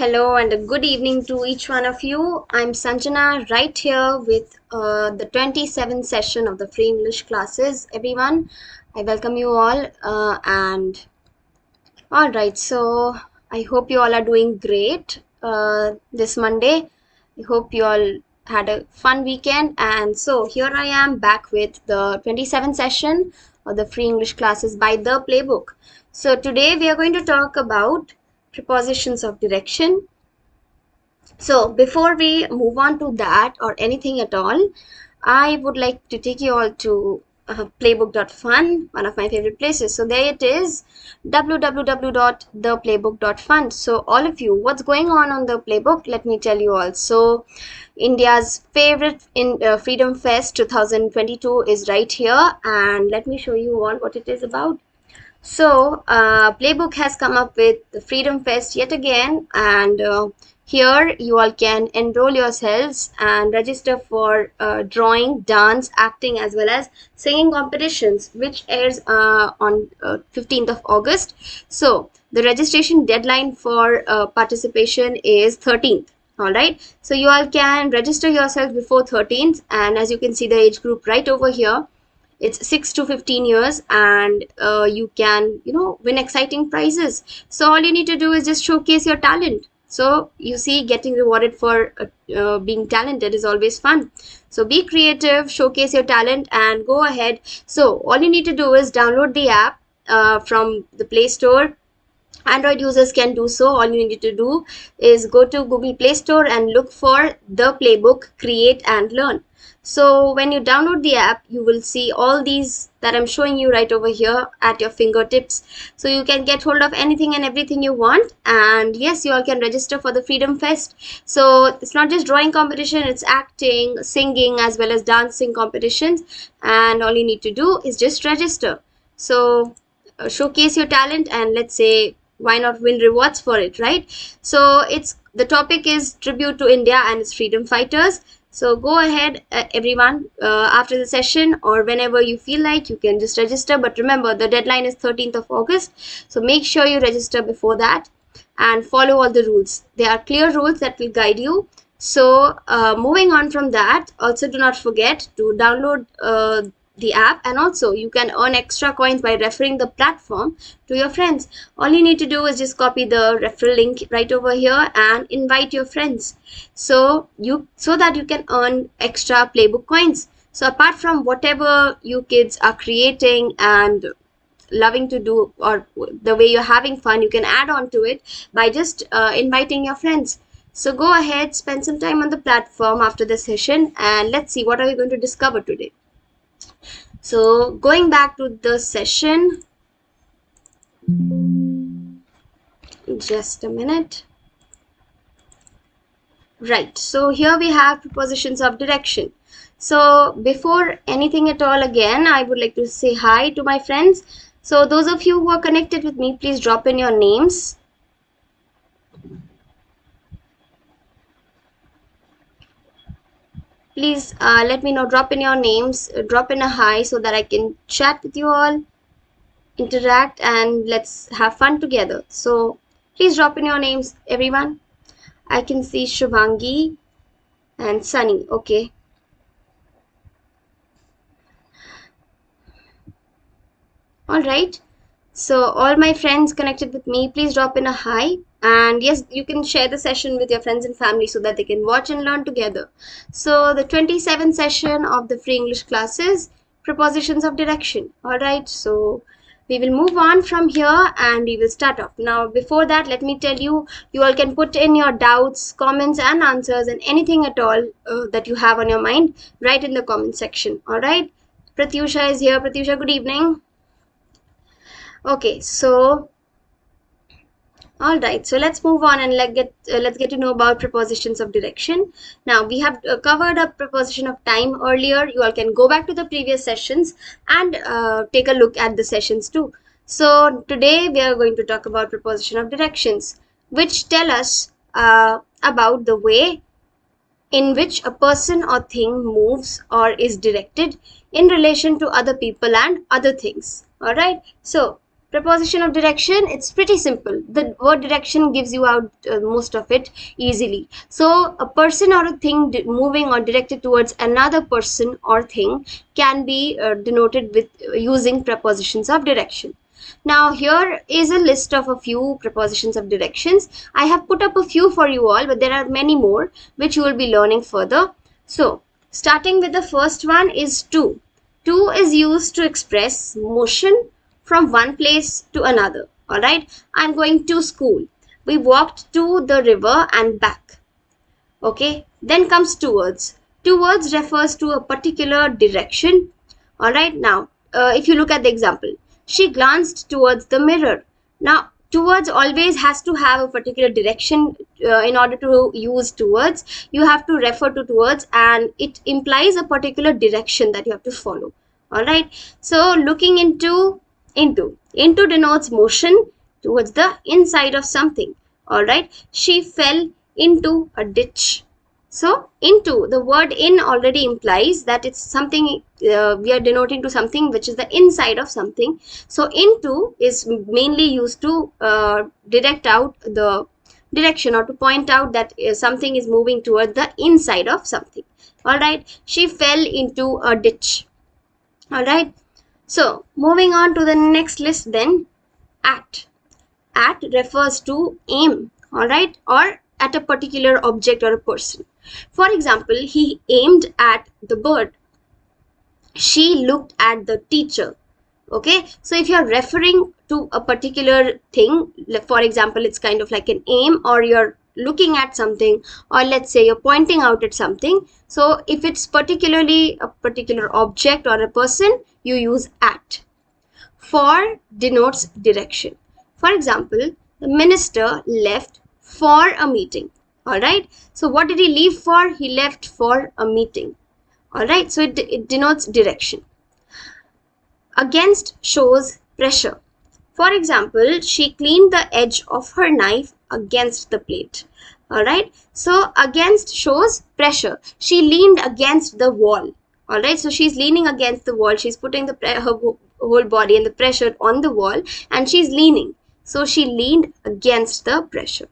Hello and a good evening to each one of you. I'm Sanjana right here with the 27th session of the free English classes. Everyone, I welcome you all and all right, so I hope you all are doing great this Monday. I hope you all had a fun weekend, and so here I am back with the 27th session of the free English classes by the Playbook. So today we are going to talk about prepositions of direction. So before we move on to that or anything at all, I would like to take you all to playbook.fun, one of my favorite places. So there it is, www.theplaybook.fun. So all of you, what's going on the Playbook? Let me tell you all. So India's favorite Freedom Fest 2022 is right here, and let me show you all what it is about. So, Playbook has come up with the Freedom Fest yet again, and here you all can enroll yourselves and register for drawing, dance, acting, as well as singing competitions, which airs on 15th of August. So, the registration deadline for participation is 13th. All right, so you all can register yourself before 13th, and as you can see the age group right over here, it's 6 to 15 years, and you can win exciting prizes. So all you need to do is just showcase your talent. So you see, getting rewarded for being talented is always fun. So be creative, showcase your talent, and go ahead. So all you need to do is download the app from the Play Store. Android users can do so. All you need to do is go to Google Play Store and look for the Playbook, create and learn. So when you download the app, you will see all these that I'm showing you right over here at your fingertips. So you can get hold of anything and everything you want. And yes, you all can register for the Freedom Fest. So it's not just drawing competition, it's acting, singing, as well as dancing competitions. And all you need to do is just register. So showcase your talent, and let's say, why not win rewards for it, right? So the topic is tribute to India and its freedom fighters. So go ahead, everyone, after the session or whenever you feel like, you can just register. But remember, the deadline is 13th of August. So make sure you register before that and follow all the rules. There are clear rules that will guide you. So moving on from that, also do not forget to download the app, and also you can earn extra coins by referring the platform to your friends. All you need to do is just copy the referral link right over here and invite your friends, so that you can earn extra Playbook coins. So apart from whatever you kids are creating and loving to do, or the way you're having fun, you can add on to it by just inviting your friends. So go ahead, spend some time on the platform after the session, and let's see what are we going to discover today. So going back to the session, just a minute. Right, so here we have prepositions of direction. So before anything at all, again, I would like to say hi to my friends. So those of you who are connected with me, please drop in your names. Please let me know, drop in your names, drop in a hi so that I can chat with you all, interact, and let's have fun together. So please drop in your names, everyone. I can see Shubhangi and Sunny. Okay. All right. So all my friends connected with me, please drop in a hi. And yes, you can share the session with your friends and family so that they can watch and learn together. So the 27th session of the free English classes, prepositions of direction. All right. So we will move on from here and we will start off. Now, before that, let me tell you, you all can put in your doubts, comments and answers, and anything at all that you have on your mind, right in the comment section. All right. Pratyusha is here. Pratyusha, good evening. Okay, so all right, so let's move on and let's get to know about prepositions of direction. Now we have covered a preposition of time earlier. You all can go back to the previous sessions and take a look at the sessions too. So today we are going to talk about preposition of directions, which tell us about the way in which a person or thing moves or is directed in relation to other people and other things. All right, so Preposition of direction, it's pretty simple. The word direction gives you out most of it easily. So a person or a thing moving or directed towards another person or thing can be denoted with using prepositions of direction. Now here is a list of a few prepositions of directions. I have put up a few for you all, but there are many more which you will be learning further. So starting with the first one is to. To is used to express motion from one place to another. Alright, I'm going to school. We walked to the river and back. Okay, then comes towards. Towards refers to a particular direction. Alright, now if you look at the example, she glanced towards the mirror. Now towards always has to have a particular direction. In order to use towards, you have to refer to towards, and it implies a particular direction that you have to follow. Alright, so looking into denotes motion towards the inside of something. Alright, she fell into a ditch. So into, the word in already implies that it's something, we are denoting to something which is the inside of something. So into is mainly used to direct out the direction, or to point out that something is moving toward the inside of something. Alright, she fell into a ditch. Alright, so moving on to the next list then, at. At refers to aim, alright, or at a particular object or a person. For example, he aimed at the bird. She looked at the teacher. Okay, so if you're referring to a particular thing, for example, it's kind of like an aim, or you're looking at something, or let's say you're pointing out at something. So if it's particularly a particular object or a person, you use at. For denotes direction. For example, the minister left for a meeting. Alright, so what did he leave for? He left for a meeting. Alright, so it denotes direction. Against shows pressure. For example, she cleaned the edge of her knife against the plate. Alright, so against shows pressure. She leaned against the wall. Alright, so she's leaning against the wall. She's putting her whole body and the pressure on the wall, and she's leaning. So she leaned against the pressure.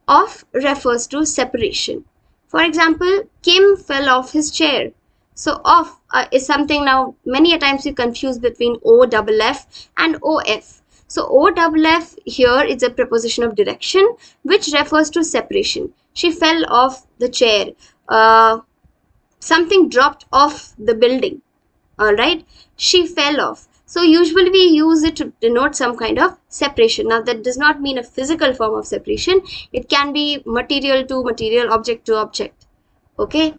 Off refers to separation. For example, Kim fell off his chair. So off is something, now many a times you confuse between OFF and OF. So OFF here is a preposition of direction which refers to separation. She fell off the chair. Something dropped off the building. Alright, she fell off. So usually we use it to denote some kind of separation. Now that does not mean a physical form of separation. It can be material to material, object to object. Okay,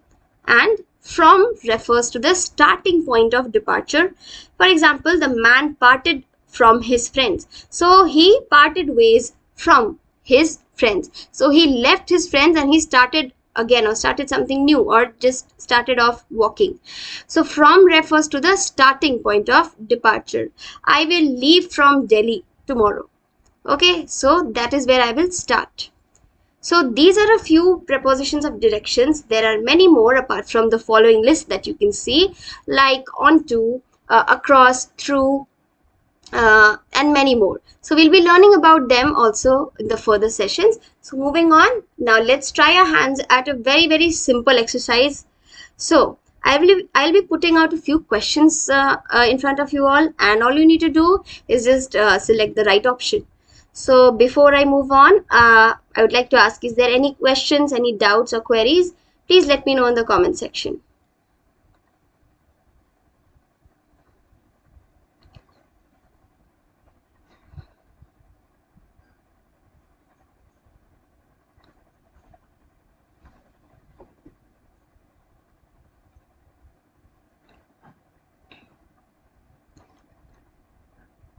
and from refers to the starting point of departure. For example, the man parted from his friends. So he parted ways from his friends. So he left his friends and he started again, or started something new, or just started off walking. So from refers to the starting point of departure. I will leave from Delhi tomorrow. Okay, so that is where I will start. So these are a few prepositions of directions. There are many more apart from the following list that you can see, like onto, across, through, and many more. So we'll be learning about them also in the further sessions. So moving on, now let's try our hands at a very simple exercise. So I'll be putting out a few questions in front of you all, and all you need to do is just select the right option. So before I move on, I would like to ask, is there any questions, any doubts or queries? Please let me know in the comment section.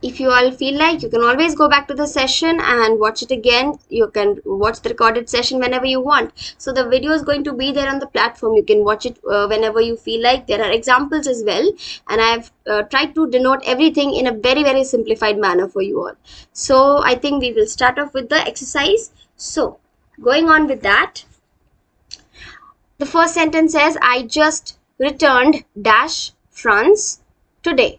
If you all feel like, you can always go back to the session and watch it again. You can watch the recorded session whenever you want. So the video is going to be there on the platform. You can watch it whenever you feel like. There are examples as well, and I've tried to denote everything in a very simplified manner for you all. So I think we will start off with the exercise. So going on with that, the first sentence says, I just returned dash France today.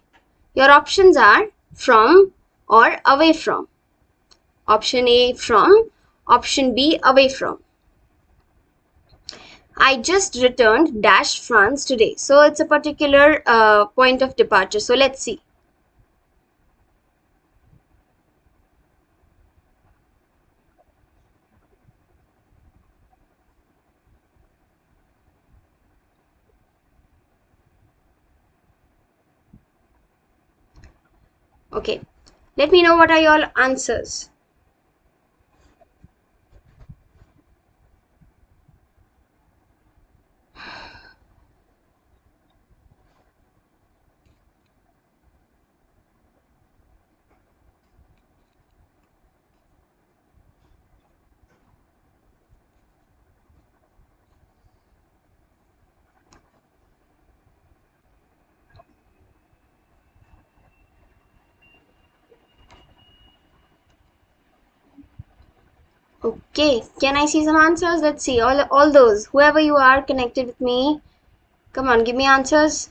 Your options are from, or away from? Option A, from. Option B, away from. I just returned dash France today. So it's a particular point of departure. So let's see. Okay, let me know what are your answers. Okay, can I see some answers? Let's see. All those, whoever you are connected with me, come on, give me answers.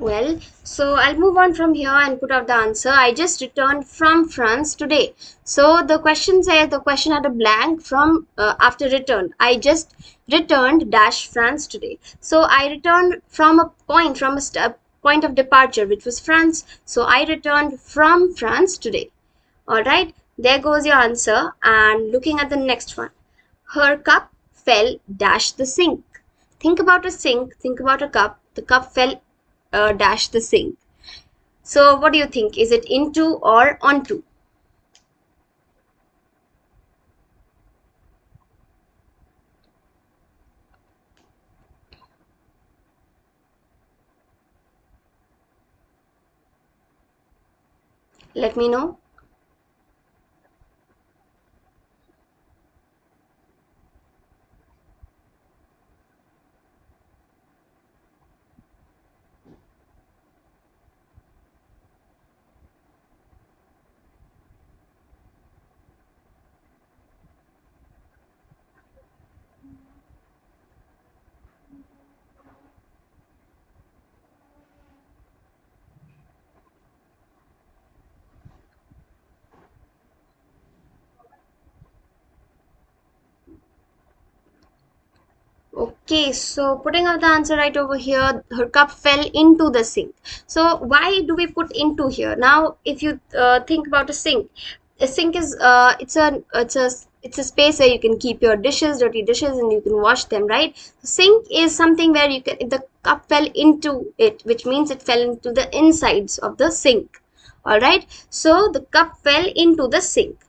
Well, so I'll move on from here and put out the answer. I just returned from France today. So the question says, the question had a blank from after return. I just returned dash France today. So I returned from a point, from a point of departure, which was France. So I returned from France today. All right, there goes your answer. And looking at the next one, her cup fell dash the sink. Think about a sink, think about a cup. The cup fell dash the sink. So what do you think? Is it into or onto? Let me know. Okay, so putting out the answer right over here, her cup fell into the sink. So why do we put into here? Now, if you think about a sink is it's a space where you can keep your dishes, dirty dishes, and you can wash them, right? Sink is something where you can the cup fell into it, which means it fell into the insides of the sink. All right, so the cup fell into the sink.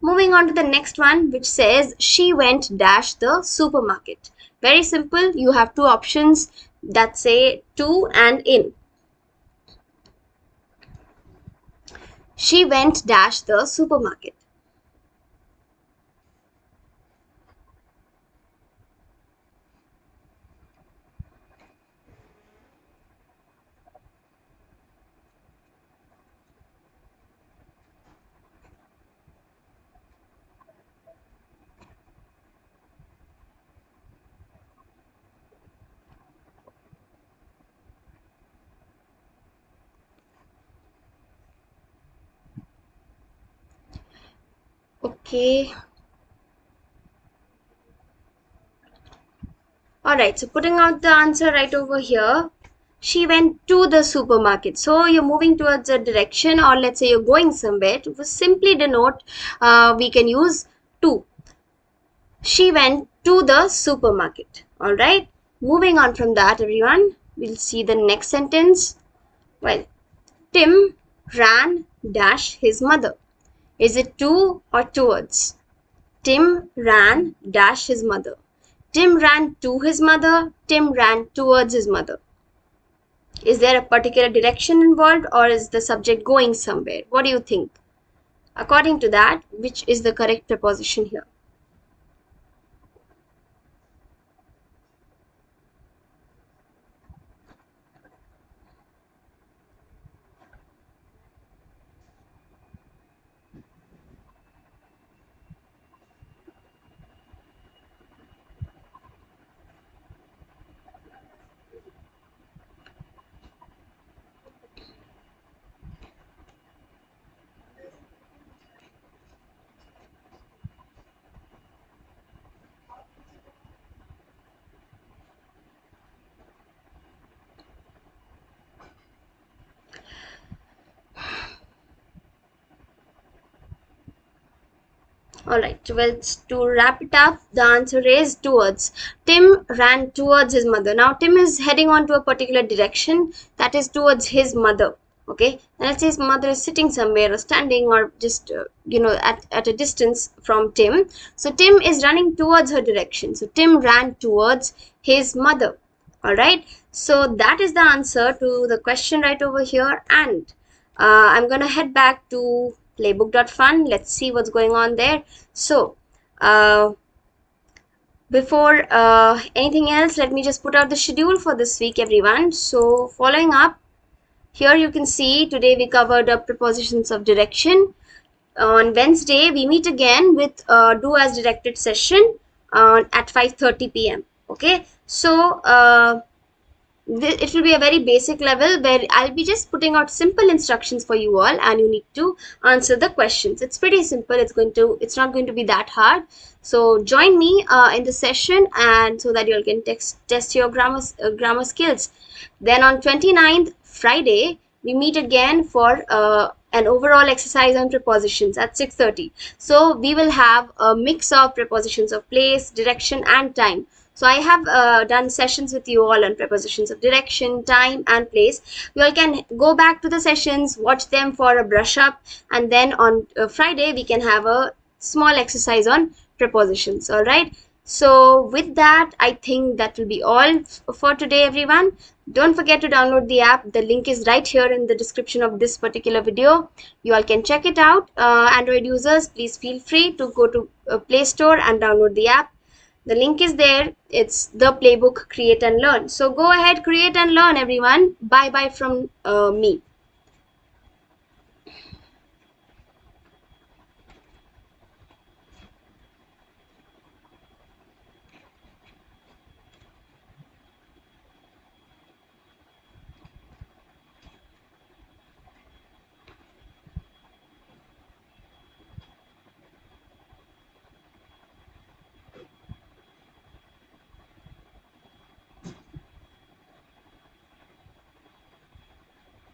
Moving on to the next one, which says she went dash the supermarket. Very simple. You have two options that say to and in. She went dash the supermarket. Okay. Alright, so putting out the answer right over here. She went to the supermarket. So you're moving towards a direction, or let's say you're going somewhere. To simply denote, we can use to. She went to the supermarket. Alright. Moving on from that, everyone, we'll see the next sentence. Well, Tim ran dash his mother. Is it to or towards? Tim ran dash his mother. Tim ran to his mother. Tim ran towards his mother. Is there a particular direction involved, or is the subject going somewhere? What do you think? According to that, which is the correct preposition here? Alright, well, to wrap it up, the answer is towards. Tim ran towards his mother. Now, Tim is heading on to a particular direction, that is towards his mother. Okay, and let's say his mother is sitting somewhere or standing or just, at a distance from Tim. So, Tim is running towards her direction. So, Tim ran towards his mother. Alright, so that is the answer to the question right over here. And I'm gonna head back to playbook.fun. Let's see what's going on there. So before anything else, let me just put out the schedule for this week, everyone. So following up, here you can see today we covered the prepositions of direction. On Wednesday we meet again with do as directed session at 5:30 p.m. Okay, so it will be a very basic level where I'll be just putting out simple instructions for you all, and you need to answer the questions. It's pretty simple. It's not going to be that hard. So join me in the session, and so that you all can test your grammar skills. Then on 29th Friday we meet again for an overall exercise on prepositions at 6:30. So we will have a mix of prepositions of place, direction and time. So I have done sessions with you all on prepositions of direction, time and place. You all can go back to the sessions, watch them for a brush up, and then on Friday we can have a small exercise on prepositions. All right. So with that, I think that will be all for today, everyone. Don't forget to download the app. The link is right here in the description of this particular video. You all can check it out. Android users, please feel free to go to Play Store and download the app. The link is there. It's the Playbook Create and Learn. So go ahead, create and learn, everyone. Bye bye from me.